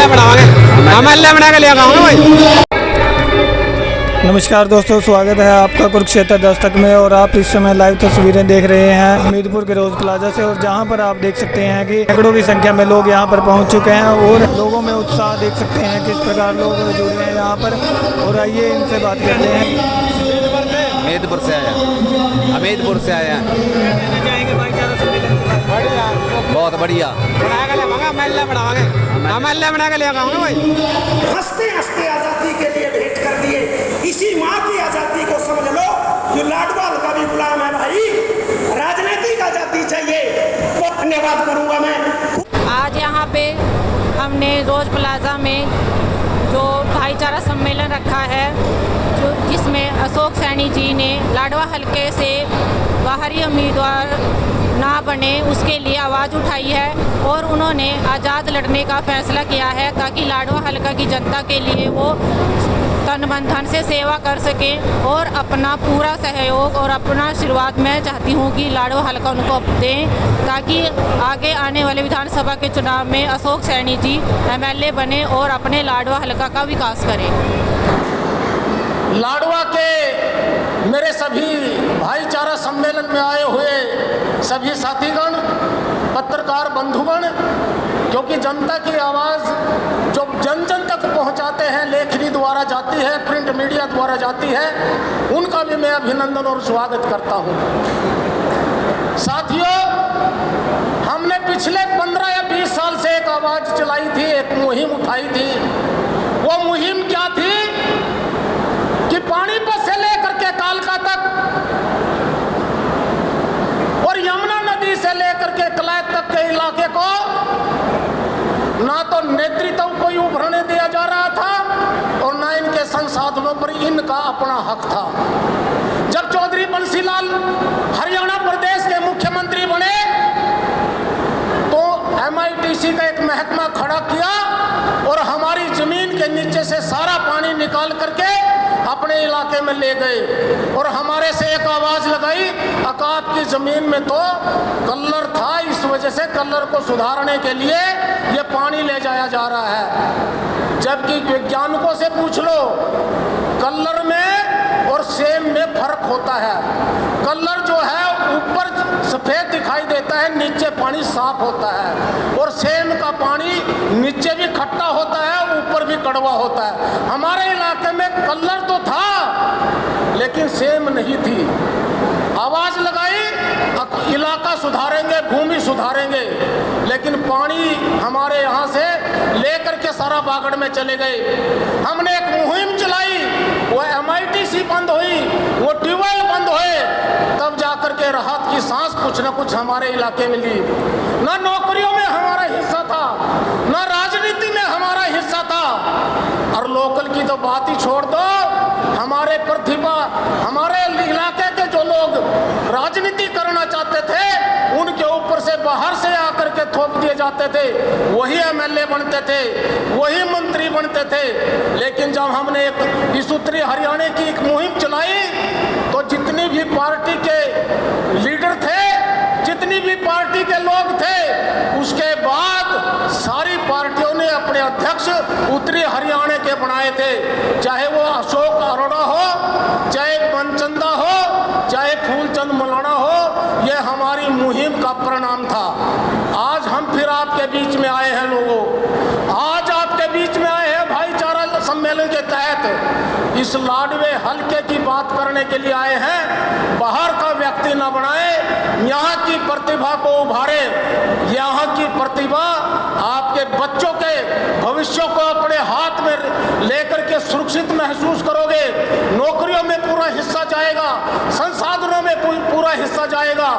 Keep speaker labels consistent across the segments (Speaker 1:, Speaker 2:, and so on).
Speaker 1: MLA बनावांगे, MLA बना के ले आऊंगा भाई।
Speaker 2: नमस्कार दोस्तों, स्वागत है आपका कुरुक्षेत्र दस्तक में। और आप इस समय लाइव तस्वीरें देख रहे हैं हमीदपुर के रोज प्लाजा से, और जहां पर आप देख सकते हैं कि सैकड़ों की संख्या में लोग यहां पर पहुंच चुके हैं और लोगों में उत्साह देख सकते हैं किस प्रकार लोग जुड़ रहे हैं यहां पर। और आइए इनसे बात करते हैं।
Speaker 3: हमीदपुर से आया, हमीदपुर से आया। बहुत बढ़िया
Speaker 1: बना के ले आऊंगा, एमएलए बनावांगे, एमएलए बना के ले आऊंगा भाई।
Speaker 4: हंसते हंसते आजादी के लिए भेंट कर दिए, इसी माँ की आजादी को समझ लो। ये लाडवाल का भी गुलाम है भाई, राजनीतिक आजादी चाहिए। धन्यवाद करूंगा मैं।
Speaker 5: आज यहाँ पे हमने रोज प्लाजा में जो भाईचारा सम्मेलन रखा है, जो जिसमें अशोक सैनी जी ने लाडवा हलके से बाहरी उम्मीदवार ना बने उसके लिए आवाज़ उठाई है और उन्होंने आज़ाद लड़ने का फैसला किया है ताकि लाडवा हलका की जनता के लिए वो तन मन धन से सेवा कर सकें और अपना पूरा सहयोग और अपना आशीर्वाद मैं चाहती हूँ कि लाडवा हलका उनको दें ताकि आगे आने वाले विधानसभा के चुनाव में अशोक सैनी जी एमएलए बने और अपने लाडवा हलका का विकास करें।
Speaker 6: लाडवा के मेरे सभी भाईचारा सम्मेलन में आए हुए सभी साथीगण, पत्रकार बंधुगण, क्योंकि जनता की आवाज़ जो जन जन तक पहुंचाते हैं, लेखनी द्वारा जाती है, प्रिंट मीडिया द्वारा जाती है, उनका भी मैं अभिनंदन और स्वागत करता हूं। साथियों, हमने पिछले 15 या 20 साल से एक आवाज़ चलाई थी, एक मुहिम उठाई थी। वो मुहिम क्या थी कि पानीपत से लेकर के कालका तक और यमुना नदी से लेकर के कलैत तक के इलाके को ना तो नेतृत्व कोई उभरने दिया जा रहा था और ना इनके संसाधनों पर इनका अपना हक था। जब चौधरी बंसीलाल हरियाणा प्रदेश के मुख्यमंत्री बने तो एमआईटीसी का एक महकमा खड़ा किया और हमारी जमीन के नीचे से सारा पानी निकाल करके अपने इलाके में ले गए और हमारे से एक आवाज लगाई, अकाप की जमीन में तो कल्लर था, इस वजह से कल्लर को सुधारने के लिए ये पानी ले जाया जा रहा है। जबकि वैज्ञानिकों से पूछ लो, कल्लर में और सेम में फर्क होता है। कल्लर जो है ऊपर सफेद दिखाई देता है, नीचे पानी साफ होता है, और सेम का पानी नीचे भी खट्टा होता है, ऊपर भी कड़वा होता है। हमारे इलाके में कल्लर तो था लेकिन सेम नहीं थी। आवाज लगाई, इलाका सुधारेंगे, भूमि सुधारेंगे, लेकिन पानी हमारे यहाँ से लेकर के सारा बागड़ में चले गए। हमने एक मुहिम चलाई, वो एमआईटीसी बंद हुई, वो ट्यूबवेल बंद हुए, तब जाकर के राहत की सांस कुछ न कुछ हमारे इलाके में ली। ना नौकरियों में हमारा हिस्सा था, ना राजनीति में हमारा हिस्सा था, और लोकल की तो बात ही छोड़ दो। हमारे प्रतिभा, हमारे इलाके के जो लोग राजनीति करना चाहते थे, उनके ऊपर से बाहर से आकर के थोप दिए जाते थे, वही एमएलए बनते थे, वही मंत्री बनते थे। लेकिन जब हमने एक इस उत्तरी हरियाणा की एक मुहिम चलाई तो जितनी भी पार्टी के लीडर थे, जितनी भी पार्टी के लोग थे, उसके बाद सारी पार्टियों ने अपने अध्यक्ष उत्तरी हरियाणा के बनाए थे। चाहे वो अशोक अरोड़ा हो, चाहे मनचंदा हो, चाहे फूलचंद मौलाना हो, ये हमारी मुहिम का परिणाम था। आज हम फिर आपके बीच में आए हैं लोगों, आज आपके बीच में आए हैं भाईचारा सम्मेलन के तहत। इस लाडवे हलके की बात करने के लिए आए हैं। बाहर का व्यक्ति न बनाए, यहाँ की प्रतिभा को उभारे। यहाँ की प्रतिभा आपके बच्चों के भविष्य को अपने हाथ में लेकर के सुरक्षित महसूस करोगे। नौकरियों में पूरा हिस्सा जाएगा, संसाधनों में पूरा हिस्सा जाएगा,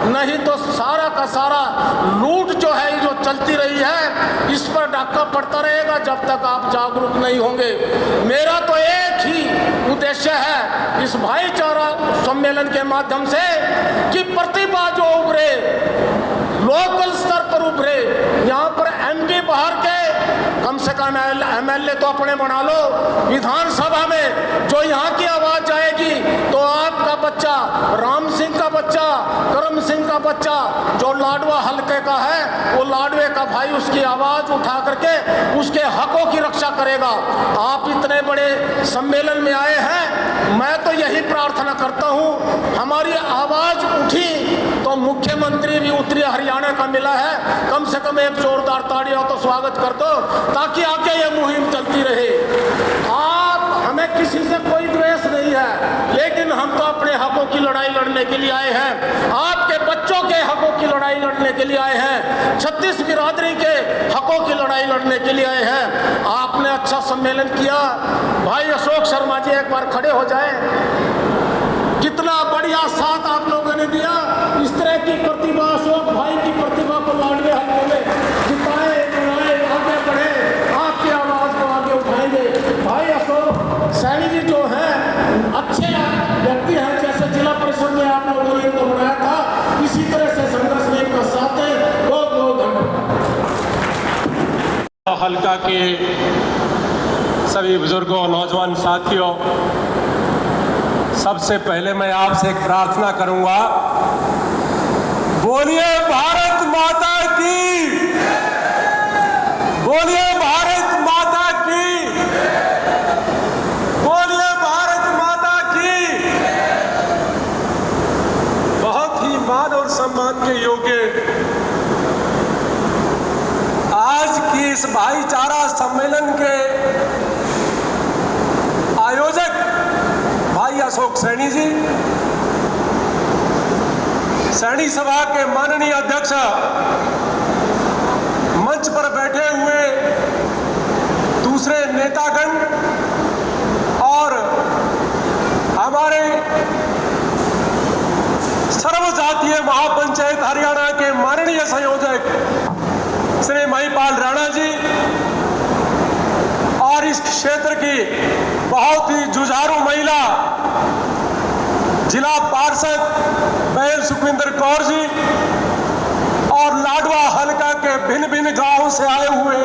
Speaker 6: नहीं तो सारा का सारा लूट जो है, जो चलती रही है, इस पर डाका पड़ता रहेगा जब तक आप जागरूक नहीं होंगे। मेरा तो एक ही उद्देश्य है इस भाईचारा सम्मेलन के माध्यम से कि प्रतिभा जो उभरे, लोकल स्तर पर उभरे। यहाँ पर एमपी बाहर के कम से कम एमएलए तो अपने बना लो, विधानसभा में जो यहाँ की आवाज जाएगी तो आपका बच्चा, राम सिंह का बच्चा, करम पूनम सिंह का बच्चा जो लाडवा हल्के का है, वो लाडवे का भाई उसकी आवाज उठा करके उसके हकों की रक्षा करेगा। आप इतने बड़े सम्मेलन में आए हैं, मैं तो यही प्रार्थना करता हूं, हमारी आवाज उठी तो मुख्यमंत्री भी उत्तरी हरियाणा का मिला है, कम से कम एक जोरदार ताड़ियों तो स्वागत कर दो, ताकि आगे ये मुहिम चलती रहे। हमें किसी से कोई द्वेष नहीं है, लेकिन हम तो अपने हकों की लड़ाई लड़ने के लिए आए हैं, आपके बच्चों के हकों की लड़ाई लड़ने के लिए आए हैं, 36 बिरादरी के हकों की लड़ाई लड़ने के लिए आए हैं। आपने अच्छा सम्मेलन किया। भाई अशोक शर्मा जी एक बार खड़े हो जाए। कितना बढ़िया साथ आप लोगों ने दिया। इस तरह की प्रतिभा, अशोक भाई की प्रतिभा को लाडवे हल्के में जिताए, बनाए, आगे बढ़े, आपकी आवाज को आगे उठाएंगे। भाई अशोक सैनी जी जो है अच्छे व्यक्ति हैं, जैसे जिला परिषद में आप लोगों ने इनको बनाया था, इसी तरह से संघर्ष में इनका साथ है। बहुत बहुत धन्यवाद।
Speaker 7: हल्का के सभी बुजुर्गों, नौजवान साथियों, सबसे पहले मैं आपसे एक प्रार्थना करूंगा, बोलिए भारत माता की, बोलिए भारत माता की, बोलिए भारत माता की। बहुत ही मान और सम्मान के योग्य आज की इस भाईचारा सम्मेलन के आयोजक भाई अशोक सैनी जी, सैनी सभा के माननीय अध्यक्ष, मंच पर बैठे हुए दूसरे नेतागण और हमारे सर्वजातीय महापंचायत हरियाणा के माननीय संयोजक श्री महिपाल राणा जी और इस क्षेत्र की बहुत ही जुझारू महिला जिला पार्षद बहन सुखविंदर कौर जी और लाडवा हल्का के भिन्न भिन्न गांवों से आए हुए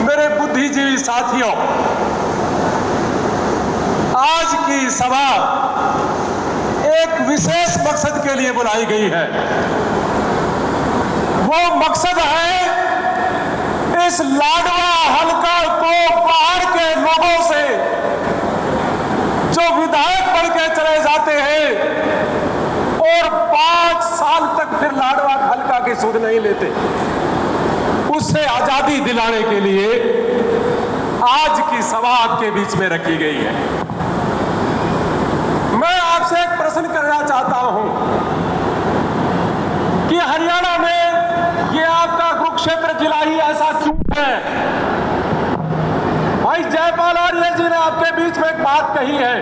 Speaker 7: मेरे बुद्धिजीवी साथियों, आज की सभा एक विशेष मकसद के लिए बुलाई गई है। वो मकसद है इस लाडवा हल्का को बाहर के लोगों से जो विधायक बन के चले जाते हैं और 5 साल तक फिर लाडवा हल्का की सुध नहीं लेते, उससे आजादी दिलाने के लिए आज की सभा आपके बीच में रखी गई है। मैं आपसे एक प्रश्न करना चाहता हूं कि हरियाणा में ये आपका कुरुक्षेत्र जिला ही ऐसा क्यों है? भाई जयपाल आर्य जी ने आपके बीच में एक बात कही है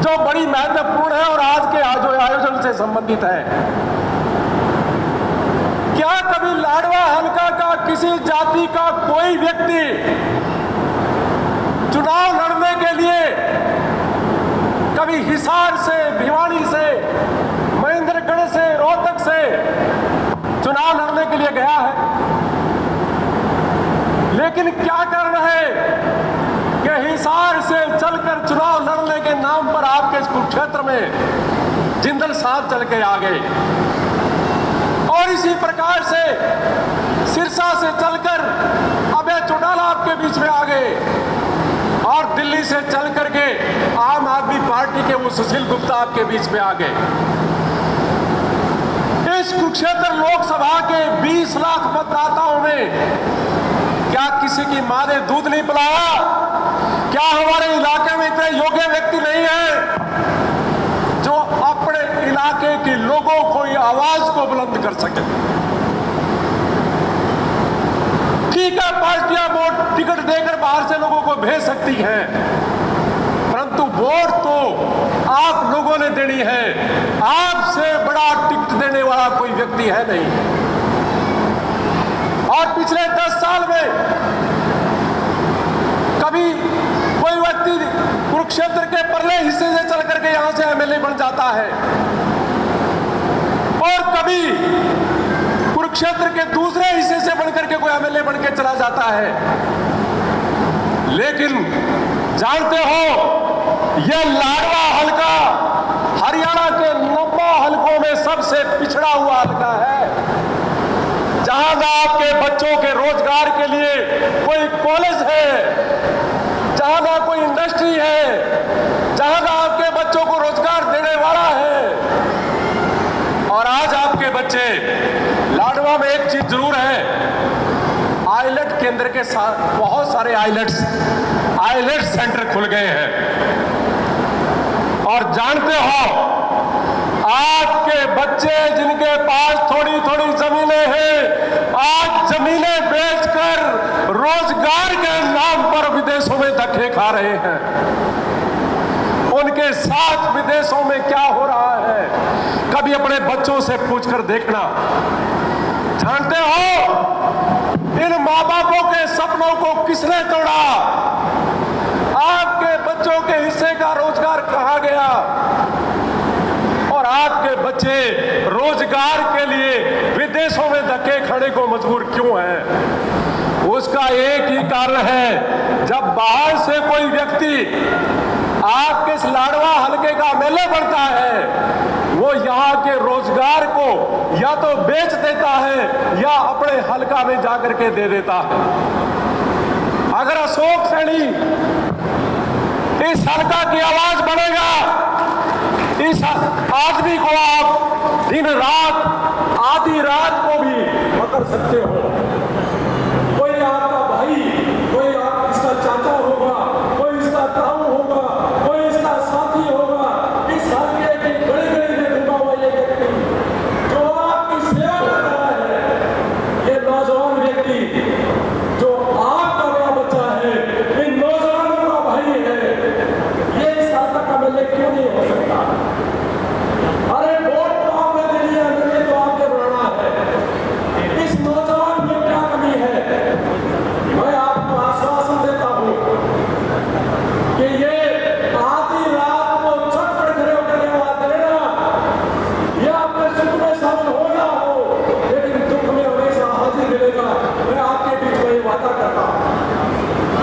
Speaker 7: जो बड़ी महत्वपूर्ण है और आज के आयोजन से संबंधित है। क्या कभी लाडवा हल्का का किसी जाति का कोई व्यक्ति चुनाव लड़ने के लिए कभी हिसार से, भिवानी से, महेंद्रगढ़ से, रोहतक से चुनाव लड़ने के लिए गया है? लेकिन क्या कर रहे कि हिसार से चलकर चुनाव लड़ने के नाम पर आपके इस कुरुक्षेत्र में जिंदल साहब चल के आ गए और इसी प्रकार से सिरसा से चलकर अभय चौटाला आपके बीच में आ गए और दिल्ली से चल करके आम आदमी पार्टी के वो सुशील गुप्ता आपके बीच में आ गए। इस कुरुक्षेत्र लोकसभा के 20 लाख मतदाताओं में क्या किसी की मां ने दूध नहीं पिलाया? क्या हमारे इलाके में इतने योग्य व्यक्ति नहीं है जो अपने इलाके के लोगों को आवाज को बुलंद कर सके? ठीक है, पार्टियां वोट टिकट देकर बाहर से लोगों को भेज सकती हैं, परंतु वोट तो आप लोगों ने देनी है। आपसे बड़ा टिकट देने वाला कोई व्यक्ति है नहीं। और पिछले 10 साल में कभी कोई व्यक्ति कुरुक्षेत्र के परले हिस्से से चल करके यहां से एमएलए बन जाता है और कभी कुरुक्षेत्र के दूसरे हिस्से से बनकर के कोई एमएलए बन के चला जाता है। लेकिन जानते हो, यह लाडवा हल्का हरियाणा के 90 हल्कों हलकों में सबसे पिछड़ा हुआ हलका है, जहां ना आपके बच्चों के रोजगार के लिए कोई कॉलेज है, जहां ना कोई इंडस्ट्री है, जहां ना आपके बच्चों को रोजगार देने वाला है। और आज आपके बच्चे, लाडवा में एक चीज जरूर है, आईलेट केंद्र के साथ बहुत सारे आईलेट सेंटर खुल गए हैं। और जानते हो, आपके बच्चे जिनके पास थोड़ी थोड़ी जमीनें हैं, आज जमीनें बेचकर रोजगार के नाम पर विदेशों में धक्के खा रहे हैं। उनके साथ विदेशों में क्या हो रहा है, कभी अपने बच्चों से पूछकर देखना। जानते हो, इन माँ बापों के सपनों को किसने तोड़ा? आपके बच्चों के हिस्से का रोजगार कहाँ गया? और आपके बच्चे रोजगार के लिए विदेशों में धक्के खाने को मजबूर क्यों हैं? उसका एक ही कारण है, जब बाहर से कोई व्यक्ति आपके इस लाडवा हलके का एमएलए बनता है, वो यहाँ के रोजगार को या तो बेच देता है या अपने हलका में जाकर के दे देता है। अगर अशोक सैनी इस हलका की आवाज बनेगा, इस आदमी को आप दिन रात आधी रात को भी पकड़ सकते हो। कोई आपका भाई, कोई आप इसका चाचा होगा, कोई इसका ताऊ होगा, कोई इसका साथी होगा, इस हल्के की गली गली में घूमा हुआ ये व्यक्ति जो आपकी सेवा कर रहा है, ये नौजवान व्यक्ति जो आपका बड़ा बच्चा है, इन नौजवानों का भाई है, ये इस हल्का का एमएलए क्यों नहीं हो सकता? अरे वोट तो आपने दे दिया, एमएलए तो आपने बनाना है। इस नौजवान में क्या कमी है? मैं आपको आश्वासन देता हूं कि ये आधी रात को छटपट खड़े होकर के आवाज देना, ये आपके सुख में शामिल हो ना हो, लेकिन दुख में हमेशा हाजिर मिलेगा। मैं आपके बीच में वादा करता हूं,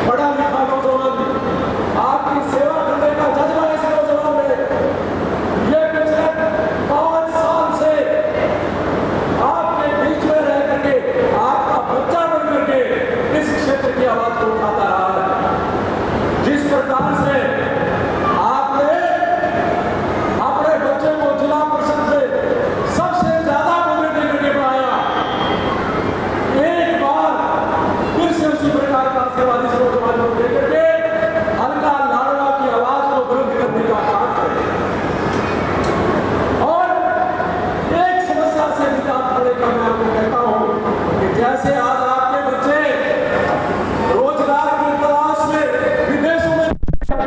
Speaker 7: पढ़ा लिखा नौजवान, आपकी सेवा करने का जज्बा इस नौजवान में, ये पिछले 5 साल से आपके बीच में रह करके, आपका बच्चा बन करके इस क्षेत्र की आवाज को उठाता रहा है। जिस प्रकार से आपने अपने बच्चे को जिला परिषद से सबसे ज्यादा नंबर दे करके बढ़ाया, एक बार फिर से उसी प्रकार का आशीर्वाद इस नौजवान को दे करके हल्का लाडवा की आवाज को बुलंद करने का काम करें। और एक समस्या से निजात पाने का मैं आपको कहता हूं कि जैसे आज आपके बच्चे रोजगार की तलाश में विदेशों में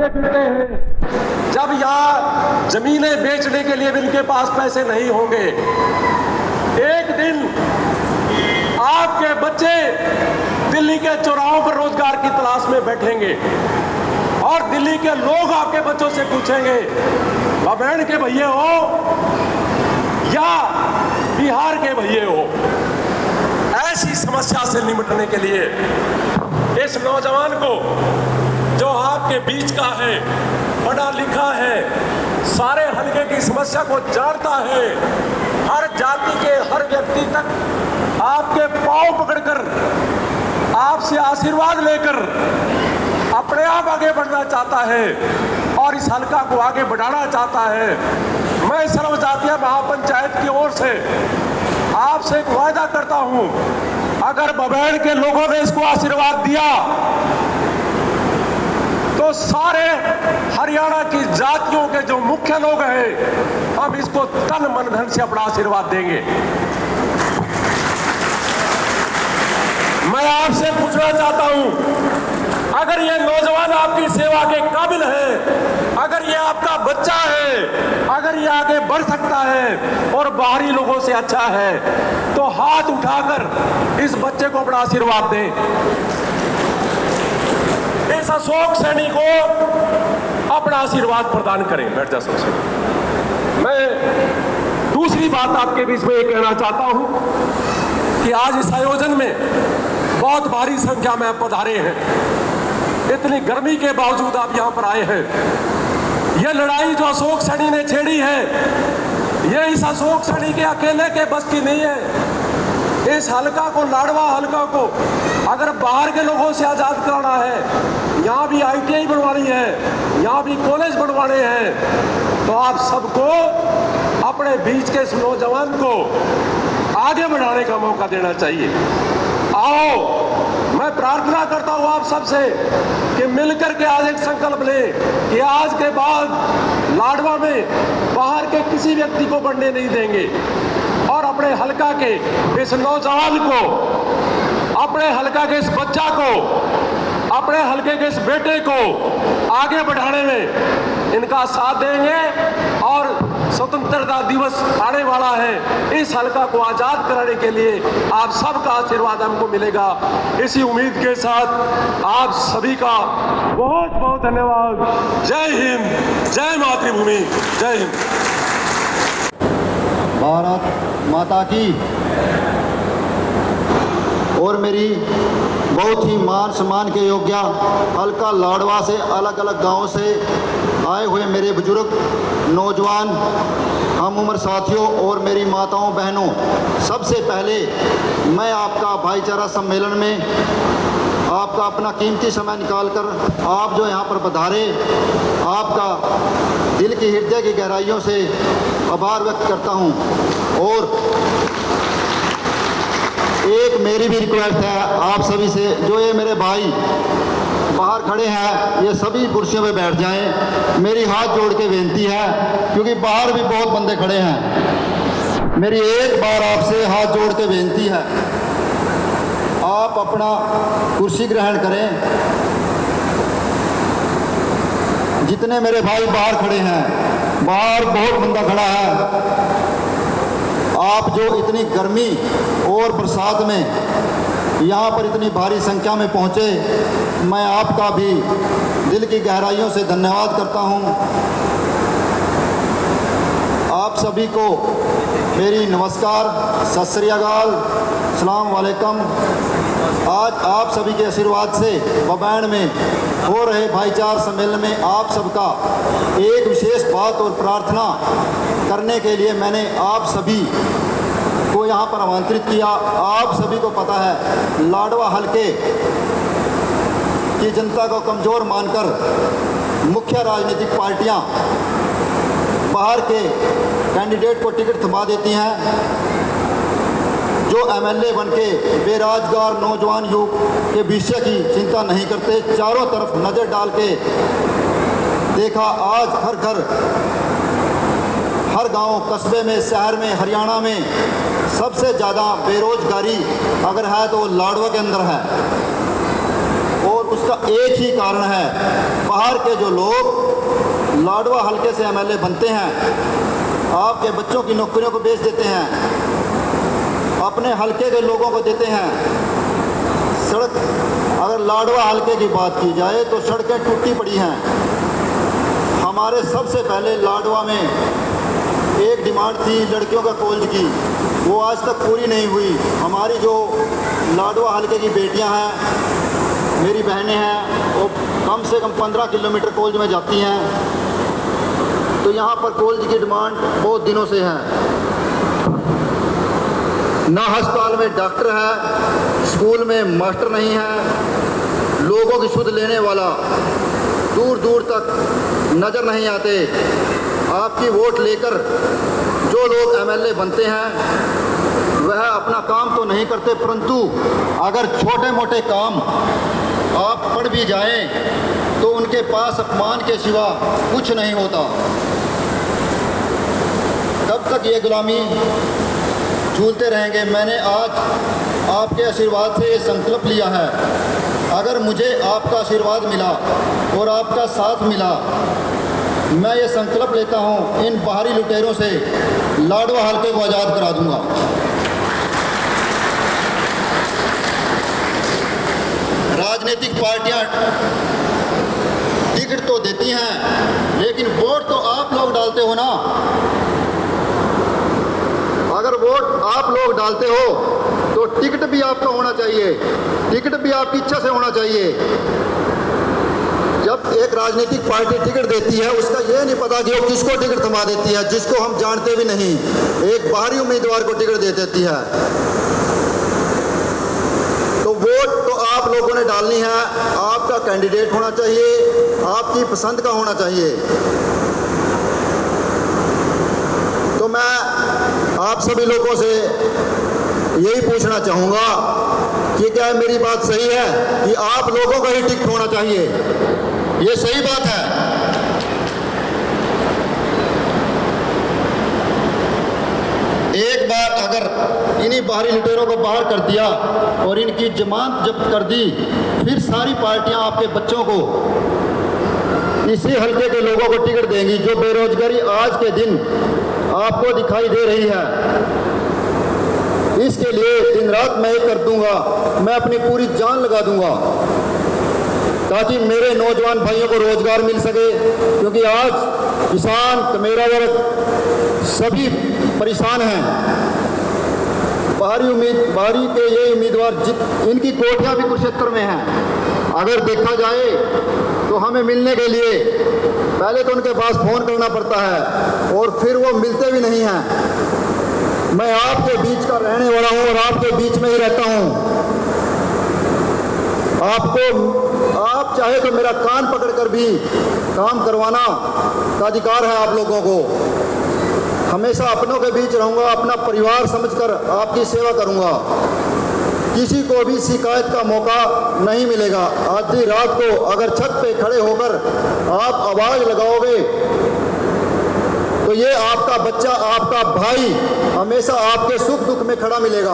Speaker 7: फिरते हैं, जब यहाँ जमीनें बेचने के लिए भी इनके पास पैसे नहीं होंगे, एक दिन आपके बच्चे दिल्ली के चौराहों पर रोजगार की तलाश में बैठेंगे और दिल्ली के लोग आपके बच्चों से पूछेंगे, बहन के भैया हो या बिहार के भैया हो? ऐसी समस्या से निपटने के लिए इस नौजवान को, जो आपके बीच का है, पढ़ा लिखा है, सारे हलके की समस्या को जानता है, हर जाति के हर व्यक्ति तक आपके पांव पकड़कर आपसे आशीर्वाद लेकर अपने आप आगे बढ़ना चाहता है और इस हलका को आगे बढ़ाना चाहता है। मैं सर्व जातीय महापंचायत की ओर से आपसे एक वायदा करता हूं, अगर बबैड़ के लोगों ने इसको आशीर्वाद दिया तो सारे हरियाणा की जातियों के जो मुख्य लोग हैं, हम इसको तन मन धन से अपना आशीर्वाद देंगे। मैं आपसे पूछना चाहता हूं, अगर ये नौजवान आपकी सेवा के काबिल है, अगर ये आपका बच्चा है, अगर ये आगे बढ़ सकता है और बाहरी लोगों से अच्छा है, तो हाथ उठाकर इस बच्चे को अपना आशीर्वाद दें। इस अशोक सैनी को अपना आशीर्वाद प्रदान करें। बैठ जा अशोक सैनी। मैं दूसरी बात आपके बीच में ये कहना चाहता हूं कि आज इस आयोजन में बहुत भारी संख्या में आप पधारे हैं। इतनी गर्मी के बावजूद आप यहां पर आए हैं। यह लड़ाई जो अशोक सैनी ने छेड़ी है, ये इस अशोक सैनी के अकेले के बस की नहीं है। इस हलका को, लाडवा हलका को अगर बाहर के लोगों से आज़ाद कराना है, यहाँ भी ITI बनवानी है, यहाँ भी कॉलेज बनवाने हैं, तो आप सबको अपने बीच के इस नौजवान को आगे बढ़ाने का मौका देना चाहिए। आओ, मैं प्रार्थना करता हूँ आप सबसे कि मिलकर के आज एक संकल्प लें कि आज के बाद लाडवा में बाहर के किसी व्यक्ति को बढ़ने नहीं देंगे और अपने हलका के इस नौजवान को, अपने हलका के इस बच्चा को, अपने हलके के इस बेटे को आगे बढ़ाने में इनका साथ देंगे। और स्वतंत्रता दिवस आने वाला है, इस हलका को आज़ाद कराने के लिए आप सबका आशीर्वाद हमको मिलेगा। इसी उम्मीद के साथ आप सभी का बहुत बहुत धन्यवाद। जय हिंद, जय मातृभूमि, जय हिंद।
Speaker 8: भारत माता की। और मेरी बहुत ही मान सम्मान के योग्य हल्का लाडवा से, अलग अलग गांवों से आए हुए मेरे बुजुर्ग, नौजवान, हम उम्र साथियों और मेरी माताओं बहनों, सबसे पहले मैं आपका भाईचारा सम्मेलन में आपका अपना कीमती समय निकालकर आप जो यहाँ पर पधारे, आपका दिल की हृदय की गहराइयों से आभार व्यक्त करता हूँ। और एक मेरी भी रिक्वेस्ट है आप सभी से, जो ये मेरे भाई बाहर खड़े हैं, ये सभी कुर्सियों पे बैठ जाएं। मेरी हाथ जोड़ के विनती है, क्योंकि बाहर भी बहुत बंदे खड़े हैं। मेरी एक बार आपसे हाथ जोड़ के विनती है, आप अपना कुर्सी ग्रहण करें। जितने मेरे भाई बाहर खड़े हैं, बाहर बहुत बंदा खड़ा है, आप जो इतनी गर्मी और बरसात में यहाँ पर इतनी भारी संख्या में पहुँचे, मैं आपका भी दिल की गहराइयों से धन्यवाद करता हूँ। आप सभी को मेरी नमस्कार, सत श्री अकाल, अस्सलाम वालेकुम। आज आप सभी के आशीर्वाद से बबैन में हो रहे भाईचारा सम्मेलन में आप सबका एक विशेष बात और प्रार्थना करने के लिए मैंने आप सभी को यहाँ पर आमंत्रित किया। आप सभी को पता है, लाडवा हलके की जनता को कमज़ोर मानकर मुख्य राजनीतिक पार्टियाँ बाहर के कैंडिडेट को टिकट थमा देती हैं, जो MLA बनके बेरोजगार नौजवान युवक के भविष्य की चिंता नहीं करते। चारों तरफ नज़र डाल के देखा, आज हर घर, हर गांव, कस्बे में, शहर में, हरियाणा में सबसे ज़्यादा बेरोजगारी अगर है तो लाडवा के अंदर है। और उसका एक ही कारण है, बाहर के जो लोग लाडवा हलके से MLA बनते हैं, आपके बच्चों की नौकरियों को बेच देते हैं, अपने हलके के लोगों को देते हैं। सड़क, अगर लाडवा हलके की बात की जाए तो सड़कें टूटी पड़ी हैं। हमारे सबसे पहले लाडवा में एक डिमांड थी लड़कियों का कॉलेज की, वो आज तक पूरी नहीं हुई। हमारी जो लाडवा हलके की बेटियां हैं, मेरी बहनें हैं, वो कम से कम 15 किलोमीटर कॉलेज में जाती हैं, तो यहाँ पर कॉलेज की डिमांड बहुत दिनों से है। ना अस्पताल में डॉक्टर है, स्कूल में मास्टर नहीं है, लोगों की सुध लेने वाला दूर दूर तक नज़र नहीं आते। आपकी वोट लेकर जो लोग MLA बनते हैं वह अपना काम तो नहीं करते, परंतु अगर छोटे मोटे काम आप पढ़ भी जाएं तो उनके पास अपमान के सिवा कुछ नहीं होता। कब तक ये गुलामी झूलते रहेंगे? मैंने आज आपके आशीर्वाद से ये संकल्प लिया है, अगर मुझे आपका आशीर्वाद मिला और आपका साथ मिला, मैं ये संकल्प लेता हूँ, इन बाहरी लुटेरों से लाडवा हलके को आज़ाद करा दूंगा। राजनीतिक पार्टियाँ टिकट तो देती हैं, लेकिन वोट तो आप लोग डालते हो ना। अगर वोट आप लोग डालते हो तो टिकट भी आपका होना चाहिए, टिकट भी आपकी इच्छा से होना चाहिए। जब एक राजनीतिक पार्टी टिकट देती है उसका ये नहीं पता कि वो किसको टिकट थमा देती है, जिसको हम जानते भी नहीं, एक बाहरी उम्मीदवार को टिकट दे देती है। तो वोट तो आप लोगों ने डालनी है, आपका कैंडिडेट होना चाहिए, आपकी पसंद का होना चाहिए। तो मैं आप सभी लोगों से यही पूछना चाहूँगा कि क्या मेरी बात सही है कि आप लोगों का ही टिकट होना चाहिए? ये सही बात है। एक बार अगर इन्हीं बाहरी लुटेरों को बाहर कर दिया और इनकी जमानत जब्त कर दी, फिर सारी पार्टियां आपके बच्चों को, इसी हल्के के लोगों को टिकट देंगी। जो बेरोजगारी आज के दिन आपको दिखाई दे रही है, इसके लिए दिन रात मैं ये कर दूंगा, मैं अपनी पूरी जान लगा दूंगा ताकि मेरे नौजवान भाइयों को रोजगार मिल सके। क्योंकि आज किसान, कमेरा वर्ग सभी परेशान हैं। बाहरी के ये उम्मीदवार इनकी कोठियां भी कुरुक्षेत्र में हैं। अगर देखा जाए तो हमें मिलने के लिए पहले तो उनके पास फ़ोन करना पड़ता है और फिर वो मिलते भी नहीं हैं। मैं आपके बीच का रहने वाला हूँ और आपके बीच में ही रहता हूँ। आप चाहे तो मेरा कान पकड़कर भी काम करवाना का अधिकार है आप लोगों को। हमेशा अपनों के बीच रहूँगा, अपना परिवार समझकर आपकी सेवा करूँगा। किसी को भी शिकायत का मौका नहीं मिलेगा। आधी रात को अगर छत पे खड़े होकर आप आवाज़ लगाओगे तो ये आपका बच्चा, आपका भाई हमेशा आपके सुख दुख में खड़ा मिलेगा।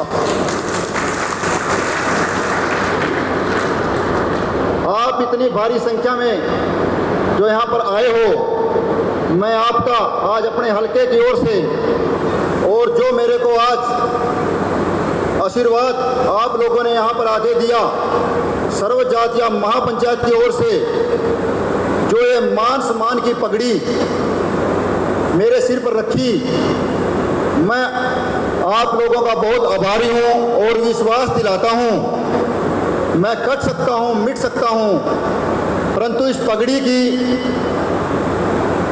Speaker 8: आप इतनी भारी संख्या में जो यहाँ पर आए हो, मैं आपका आज अपने हलके की ओर से और जो मेरे को आज आशीर्वाद आप लोगों ने यहाँ पर आके दिया, सर्व जातीय महापंचायत की ओर से जो ये मान सम्मान की पगड़ी मेरे सिर पर रखी, मैं आप लोगों का बहुत आभारी हूँ और विश्वास दिलाता हूँ मैं कट सकता हूँ, मिट सकता हूँ, परंतु इस पगड़ी की,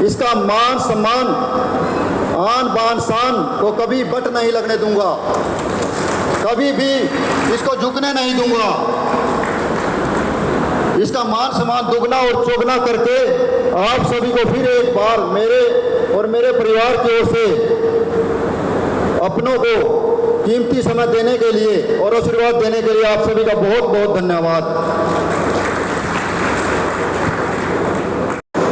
Speaker 8: इसका मान सम्मान, आन बान शान को कभी बट नहीं लगने दूंगा, कभी भी इसको झुकने नहीं दूंगा। इसका मान सम्मान दुगना और चौगुना करके आप सभी को फिर एक बार मेरे और मेरे परिवार की ओर से अपनों को कीमती समय देने के लिए और आशीर्वाद देने के लिए आप सभी का बहुत बहुत धन्यवाद।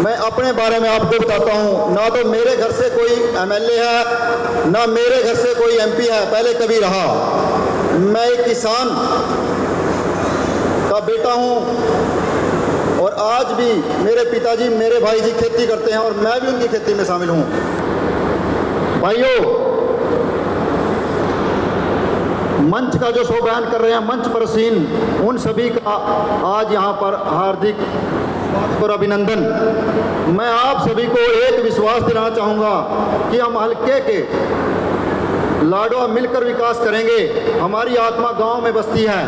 Speaker 8: मैं अपने बारे में आपको बताता हूँ, ना तो मेरे घर से कोई एमएलए है, ना मेरे घर से कोई एमपी है, पहले कभी रहा। मैं एक किसान का बेटा हूँ और आज भी मेरे पिताजी, मेरे भाई जी खेती करते हैं और मैं भी उनकी खेती में शामिल हूँ। भाइयों, मंच का जो शो बयान कर रहे हैं मंच पर सीन, उन सभी का आज यहाँ पर हार्दिक स्वागत और अभिनंदन। मैं आप सभी को एक विश्वास दिलाना चाहूँगा कि हम हल्के के लाडवा मिलकर विकास करेंगे। हमारी आत्मा गांव में बसती है।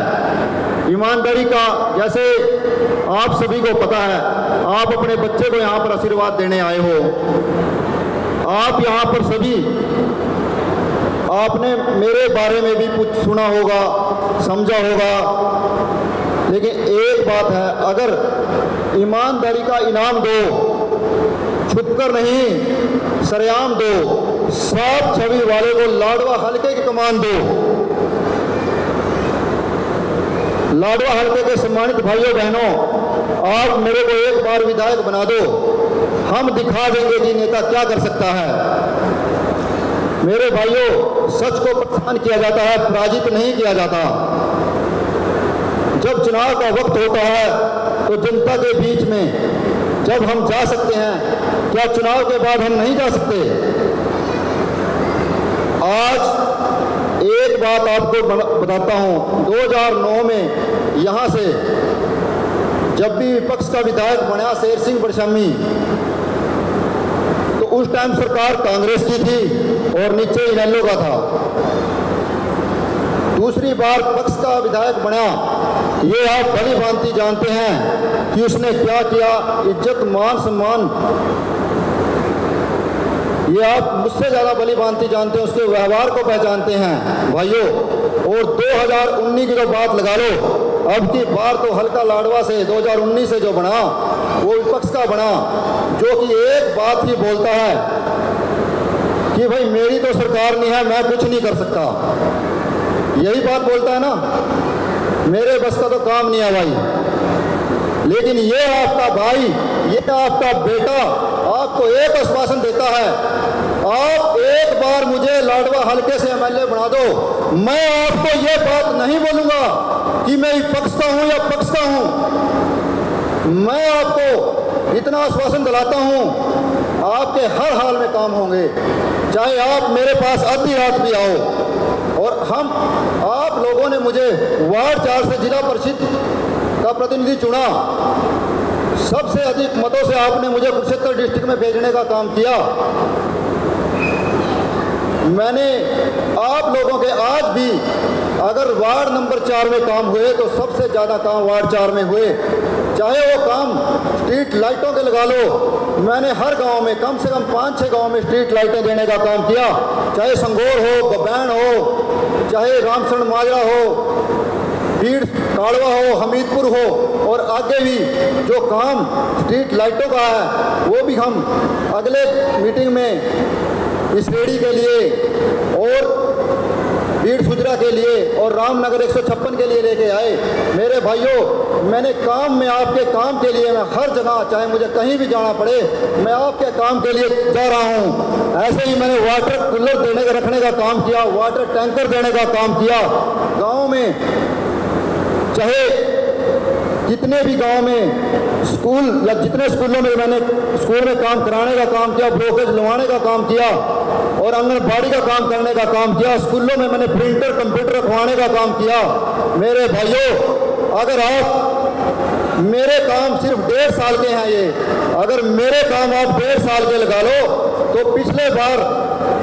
Speaker 8: ईमानदारी का, जैसे आप सभी को पता है, आप अपने बच्चे को यहाँ पर आशीर्वाद देने आए हो। आप यहाँ पर सभी, आपने मेरे बारे में भी कुछ सुना होगा, समझा होगा, लेकिन एक बात है, अगर ईमानदारी का इनाम दो, छुपकर नहीं सरेआम दो, साफ छवि वाले को लाडवा हल्के की कमान दो। लाडवा हल्के के सम्मानित भाइयों बहनों, आप मेरे को एक बार विधायक बना दो, हम दिखा देंगे कि नेता क्या कर सकता है। मेरे भाइयों, सच को प्रस्थान किया जाता है, पराजित नहीं किया जाता। जब चुनाव का वक्त होता है तो जनता के बीच में जब हम जा सकते हैं, क्या चुनाव के बाद हम नहीं जा सकते? आज एक बात आपको बताता हूं, 2009 में यहां से जब भी विपक्ष का विधायक बना शेर सिंह बड़शामी, तो उस टाइम सरकार कांग्रेस की थी और नीचे इनेलो का था। दूसरी बार पक्ष का विधायक बना ये आप भली भांति जानते हैं कि उसने क्या किया, इज्जत मान सम्मान, ये आप मुझसे ज़्यादा भली भांति जानते हैं, उसके व्यवहार को पहचानते हैं भाइयों। और 2019 की जो बात लगा लो, अब की बार तो हल्का लाडवा से 2019 से जो बना वो विपक्ष का बना, जो कि एक बात ही बोलता है कि भाई मेरी तो सरकार नहीं है, मैं कुछ नहीं कर सकता। यही बात बोलता है ना, मेरे बस का तो काम नहीं है भाई। लेकिन ये आपका भाई, ये आपका बेटा आपको एक आश्वासन देता है, आप एक बार मुझे लाडवा हल्के से एमएलए बना दो, मैं आपको ये बात नहीं बोलूंगा कि मैं विपक्ष का हूं या पक्ष का हूं। मैं आपको इतना आश्वासन दिलाता हूं, आपके हर हाल में काम होंगे, चाहे आप मेरे पास आधी रात भी आओ। और आप लोगों ने मुझे वार्ड 4 से जिला परिषद का प्रतिनिधि चुना, सबसे अधिक मतों से आपने मुझे कुरुक्षेत्र डिस्ट्रिक्ट में भेजने का काम किया। मैंने आप लोगों के आज भी अगर वार्ड नंबर 4 में काम हुए तो सबसे ज़्यादा काम वार्ड 4 में हुए, चाहे वो काम स्ट्रीट लाइटों के लगा लो। मैंने हर गांव में कम से कम 5-6 गांव में स्ट्रीट लाइटें देने का काम किया, चाहे संगोर हो, बबैन हो, चाहे रामसरण माजरा हो, भीड़ काड़वा हो, हमीदपुर हो, और आगे भी जो काम स्ट्रीट लाइटों का है वो भी हम अगले मीटिंग में इस रेडी के लिए और भीड़ सुजरा के लिए और रामनगर 156 के लिए लेके आए। मेरे भाइयों, मैंने काम में आपके काम के लिए मैं हर जगह, चाहे मुझे कहीं भी जाना पड़े, मैं आपके काम के लिए जा रहा हूँ। ऐसे ही मैंने वाटर कूलर देने का रखने का काम किया, वाटर टैंकर देने का काम किया। गाँव में चाहे जितने भी गांव में स्कूल, जितने स्कूलों में मैंने स्कूल में काम कराने का काम किया, ब्लॉकेज लगवाने का काम किया और आंगनबाड़ी का काम करने का काम किया। स्कूलों में मैंने प्रिंटर कंप्यूटर रखवाने का काम किया। मेरे भाइयों, अगर आप मेरे काम सिर्फ 1.5 साल के हैं, ये अगर मेरे काम आप 1.5 साल के लगा लो तो पिछले बार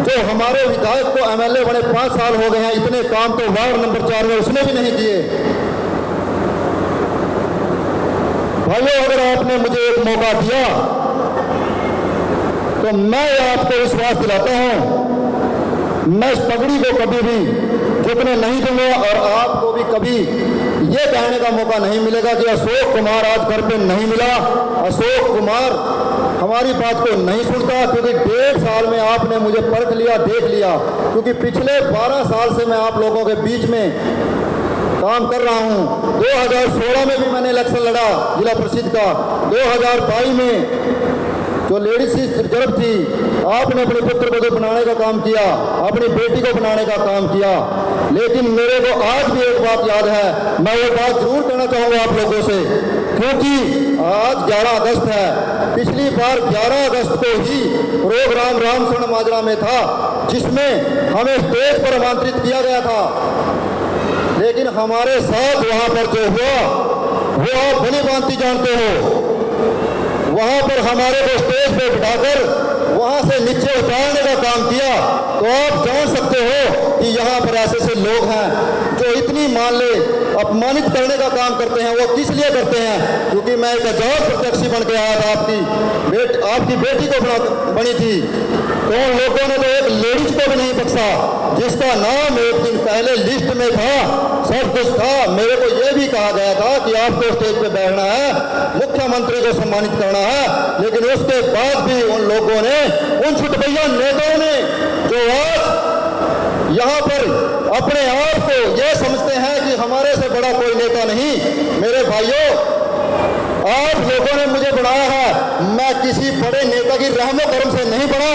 Speaker 8: जो हमारे विधायक को एमएलए बने 5 साल हो गए हैं, इतने काम तो वार्ड नंबर 4 में उसने भी नहीं किए। भाइयों, अगर आपने मुझे एक मौका दिया तो मैं आपको विश्वास दिलाता हूं, मैं इस पगड़ी को कभी भी झुकने नहीं दूंगा और आपको भी कभी ये कहने का मौका नहीं मिलेगा कि अशोक कुमार आज घर पे नहीं मिला, अशोक कुमार हमारी बात को नहीं सुनता। क्योंकि 1.5 साल में आपने मुझे परख लिया, देख लिया। क्योंकि पिछले 12 साल से मैं आप लोगों के बीच में काम कर रहा हूं। 2016 में भी मैंने इलेक्शन लड़ा जिला परिषद का। 2022 में जो लेडीज रिजर्व थी, आपने अपने पुत्र को बनाने का काम किया, अपनी बेटी को बनाने का काम किया। लेकिन मेरे को आज भी एक बात याद है, मैं वो बात जरूर कहना चाहूँगा आप लोगों से, क्योंकि आज 11 अगस्त है। पिछली बार 11 अगस्त को ही प्रोग्राम रामसरण माजरा में था, जिसमें हमें स्टेज पर आमंत्रित किया गया था। लेकिन हमारे साथ वहाँ पर जो हुआ वो आप भली भांति जानते हो। वहाँ पर हमारे को स्टेज पे बिठाकर वहाँ से नीचे उतारने का काम किया। तो आप जान सकते हो कि यहाँ पर ऐसे ऐसे लोग हैं जो इतनी मान ले अपमानित करने का काम करते हैं। वो किस लिए करते हैं? क्योंकि मैं एक आजाद प्रत्याशी बन के आया था, आपकी बेटी को बनी थी। तो उन लोगों ने तो एक लेडीज को भी नहीं बख्शा, जिसका नाम एक दिन पहले लिस्ट में था, सब कुछ था। मेरे को यह भी कहा गया था कि आपको स्टेज पे बैठना है, मुख्यमंत्री को सम्मानित करना है। लेकिन उसके बाद भी उन लोगों ने, उन छुटभैया नेताओं ने जो आज यहाँ पर अपने आप को ये समझते हैं कि हमारे से बड़ा कोई नेता नहीं। मेरे भाइयों, आप लोगों ने मुझे बनाया है, मैं किसी बड़े नेता की रहमो करम से नहीं बना।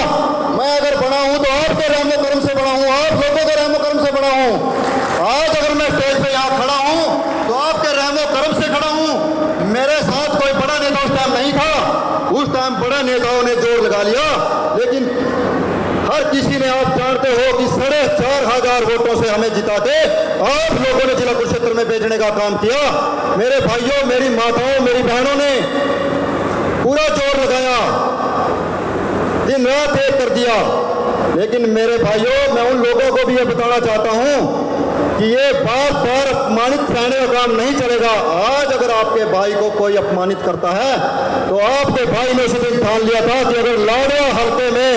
Speaker 8: मैं अगर बना हूं तो आपके रहमो करम से बना हूं, आप लोगों के रहमो करम से बना हूं। आज अगर मैं स्टेज पे यहाँ खड़ा हूं तो आपके रहमो करम से खड़ा हूं। मेरे साथ कोई बड़ा नेता उस टाइम नहीं था, उस टाइम बड़े नेताओं ने जोर लगा लिया। लेकिन हर किसी ने, आप जानते हो कि 4,500 वोटों से हमें जिता के आप लोगों ने जिला कुरुक्षेत्र में भेजने का काम किया। मेरे भाइयों, मेरी माताओं, मेरी बहनों ने पूरा जोर लगाया, दिन रात एक कर दिया। लेकिन मेरे भाइयों, मैं उन लोगों को भी ये बताना चाहता हूं कि ये बार बार अपमानित रहने का काम नहीं चलेगा। आज अगर आपके भाई को कोई अपमानित करता है तो आपके भाई ने उसी दिन ठान लिया था कि अगर लाडवा हल्के में,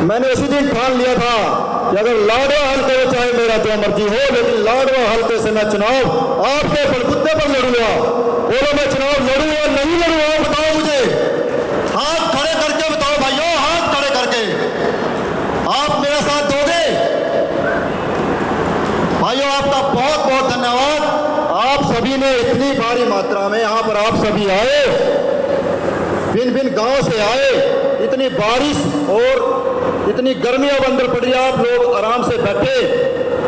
Speaker 8: मैंने उसी दिन ठान लिया था कि अगर लाडवा हल्के में चाहे मेरा जो मर्जी हो, लेकिन लाडवा हल्के से मैं चुनाव आपके बलबुते पर लड़ूंगा। बोलो मैं चुनाव लड़ूं या नहीं लड़ूं? आप बताओ मुझे, हाथ खड़े करके बताओ भाइयों, हाथ खड़े करके आप मेरा साथ दोगे? भाइयों आपका बहुत बहुत धन्यवाद। आप सभी ने इतनी भारी मात्रा में यहाँ पर आप सभी आए, भिन्न भिन्न गांव से आए, इतनी बारिश और इतनी गर्मी अब अंदर पड़ी, आप लोग आराम से बैठे,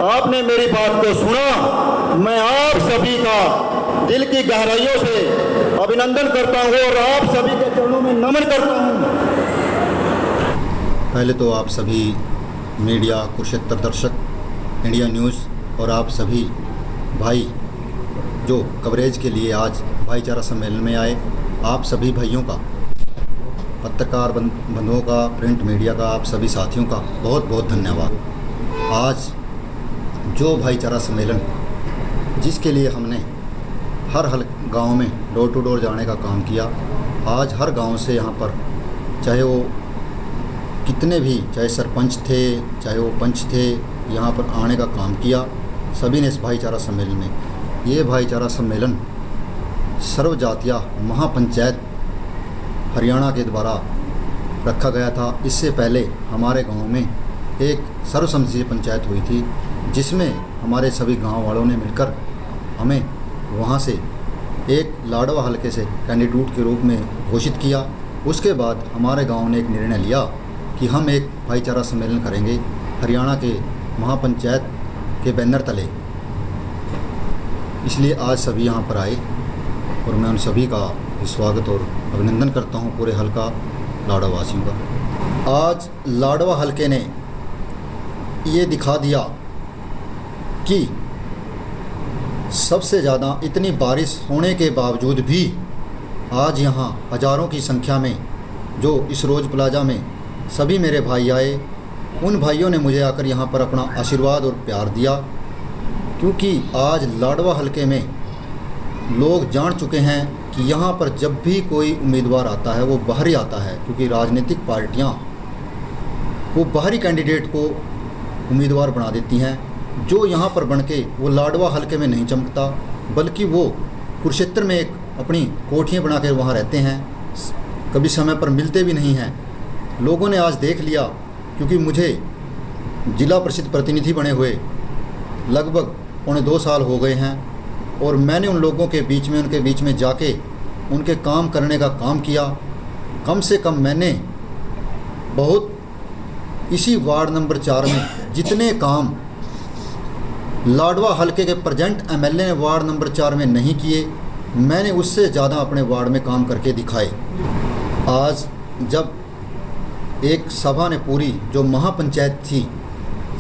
Speaker 8: आपने मेरी बात को सुना। मैं आप सभी का दिल की गहराइयों से अभिनंदन करता हूँ और आप सभी के चरणों में नमन करता हूँ।
Speaker 9: पहले तो आप सभी मीडिया, कुरुक्षेत्र दर्शक, इंडिया न्यूज़ और आप सभी भाई जो कवरेज के लिए आज भाईचारा सम्मेलन में आए, आप सभी भाइयों का, पत्रकार बंधुओं का, प्रिंट मीडिया का, आप सभी साथियों का बहुत बहुत धन्यवाद। आज जो भाईचारा सम्मेलन जिसके लिए हमने हर गांव में डोर टू डोर जाने का काम किया, आज हर गांव से यहाँ पर चाहे वो कितने भी, चाहे सरपंच थे, चाहे वो पंच थे, यहाँ पर आने का काम किया सभी ने इस भाईचारा सम्मेलन में। ये भाईचारा सम्मेलन सर्व जातीय महापंचायत हरियाणा के द्वारा रखा गया था। इससे पहले हमारे गांव में एक सर्वसम्मति पंचायत हुई थी, जिसमें हमारे सभी गांव वालों ने मिलकर हमें वहां से एक लाडवा हल्के से कैंडिडेट के रूप में घोषित किया। उसके बाद हमारे गांव ने एक निर्णय लिया कि हम एक भाईचारा सम्मेलन करेंगे हरियाणा के महापंचायत के बैनर तले। इसलिए आज सभी यहाँ पर आए और मैं उन सभी का स्वागत और अभिनंदन करता हूँ, पूरे हल्का लाडवा वासियों का। आज लाडवा हल्के ने ये दिखा दिया कि सबसे ज़्यादा इतनी बारिश होने के बावजूद भी आज यहाँ हज़ारों की संख्या में जो इस रोज़ प्लाजा में सभी मेरे भाई आए, उन भाइयों ने मुझे आकर यहाँ पर अपना आशीर्वाद और प्यार दिया। क्योंकि आज लाडवा हल्के में लोग जान चुके हैं कि यहाँ पर जब भी कोई उम्मीदवार आता है वो बाहरी आता है, क्योंकि राजनीतिक पार्टियाँ वो बाहरी कैंडिडेट को उम्मीदवार बना देती हैं, जो यहाँ पर बन के वो लाडवा हल्के में नहीं चमकता, बल्कि वो कुरुक्षेत्र में एक अपनी कोठियाँ बना कर वहाँ रहते हैं, कभी समय पर मिलते भी नहीं हैं। लोगों ने आज देख लिया, क्योंकि मुझे जिला परिषद प्रतिनिधि बने हुए लगभग 2.25 साल हो गए हैं और मैंने उन लोगों के बीच में, उनके बीच में जाके उनके काम करने का काम किया। कम से कम मैंने बहुत इसी वार्ड नंबर 4 में जितने काम लाडवा हल्के के प्रेजेंट एमएलए ने वार्ड नंबर 4 में नहीं किए, मैंने उससे ज़्यादा अपने वार्ड में काम करके दिखाए। आज जब एक सभा ने पूरी जो महापंचायत थी,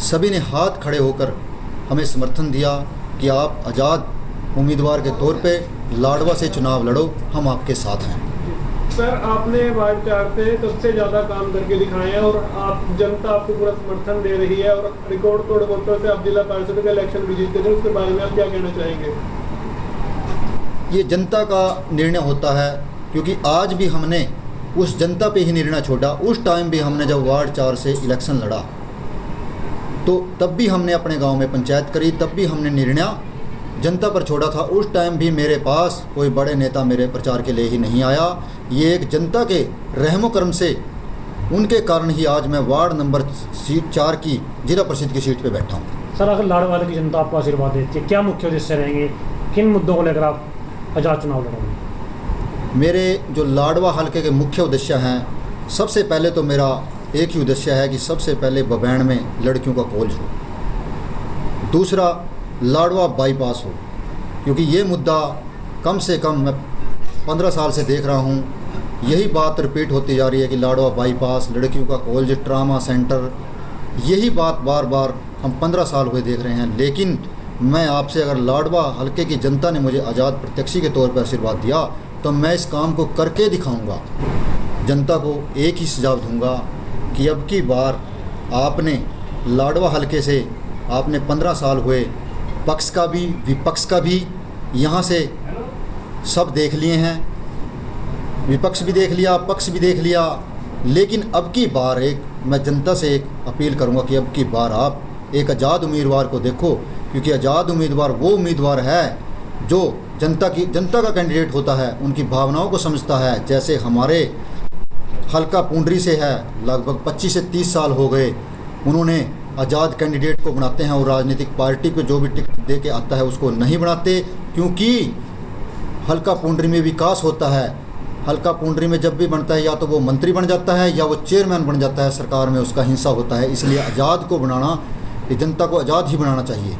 Speaker 9: सभी ने हाथ खड़े होकर हमें समर्थन दिया कि आप आज़ाद उम्मीदवार के तौर पे लाडवा से चुनाव लड़ो, हम आपके साथ हैं।
Speaker 2: सर, आपने वार्ड 4 से सबसे ज़्यादा काम करके दिखाए हैं और आप जनता आपको पूरा समर्थन दे रही है और रिकॉर्ड तोड़ वोटों से आप जिला परिषद का इलेक्शन भी जीतते थे, उसके बारे में आप क्या कहना चाहेंगे?
Speaker 9: ये जनता का निर्णय होता है, क्योंकि आज भी हमने उस जनता पे ही निर्णय छोड़ा। उस टाइम भी हमने जब वार्ड 4 से इलेक्शन लड़ा तो तब भी हमने अपने गांव में पंचायत करी, तब भी हमने निर्णय जनता पर छोड़ा था। उस टाइम भी मेरे पास कोई बड़े नेता मेरे प्रचार के लिए ही नहीं आया। ये एक जनता के रहमो करम से, उनके कारण ही आज मैं वार्ड नंबर 4 की जिला परिषद की सीट पे बैठा हूँ।
Speaker 10: सर, अगर लाडवा की जनता आपको आशीर्वाद देती है, क्या मुख्य उद्देश्य रहेंगे, किन मुद्दों को लेकर आप आज़ाद चुनाव लड़ोगे?
Speaker 9: मेरे जो लाडवा हल्के के मुख्य उद्देश्य हैं, सबसे पहले तो मेरा एक ही उद्देश्य है कि सबसे पहले बबैन में लड़कियों का कॉलेज हो, दूसरा लाडवा बाईपास हो, क्योंकि ये मुद्दा कम से कम मैं 15 साल से देख रहा हूँ, यही बात रिपीट होती जा रही है कि लाडवा बाईपास, लड़कियों का कॉलेज, ट्रामा सेंटर, यही बात बार बार हम 15 साल हुए देख रहे हैं। लेकिन मैं आपसे, अगर लाडवा हल्के की जनता ने मुझे आज़ाद प्रत्याशी के तौर पर आशीर्वाद दिया तो मैं इस काम को करके दिखाऊंगा। जनता को एक ही सुझाव दूंगा कि अब की बार आपने लाडवा हल्के से आपने 15 साल हुए, पक्ष का भी विपक्ष का भी यहाँ से सब देख लिए हैं, विपक्ष भी देख लिया, पक्ष भी देख लिया। लेकिन अब की बार मैं जनता से एक अपील करूँगा कि अब की बार आप एक आज़ाद उम्मीदवार को देखो, क्योंकि आज़ाद उम्मीदवार वो उम्मीदवार है जो जनता का कैंडिडेट होता है, उनकी भावनाओं को समझता है। जैसे हमारे हल्का पुंडरी से है, लगभग 25 से 30 साल हो गए, उन्होंने आज़ाद कैंडिडेट को बनाते हैं और राजनीतिक पार्टी को जो भी टिकट दे के आता है उसको नहीं बनाते, क्योंकि हल्का पुंडरी में विकास होता है। हल्का पुंडरी में जब भी बनता है या तो वो मंत्री बन जाता है या वो चेयरमैन बन जाता है, सरकार में उसका हिस्सा होता है। इसलिए आज़ाद को बनाना, ये जनता को आज़ाद ही बनाना चाहिए।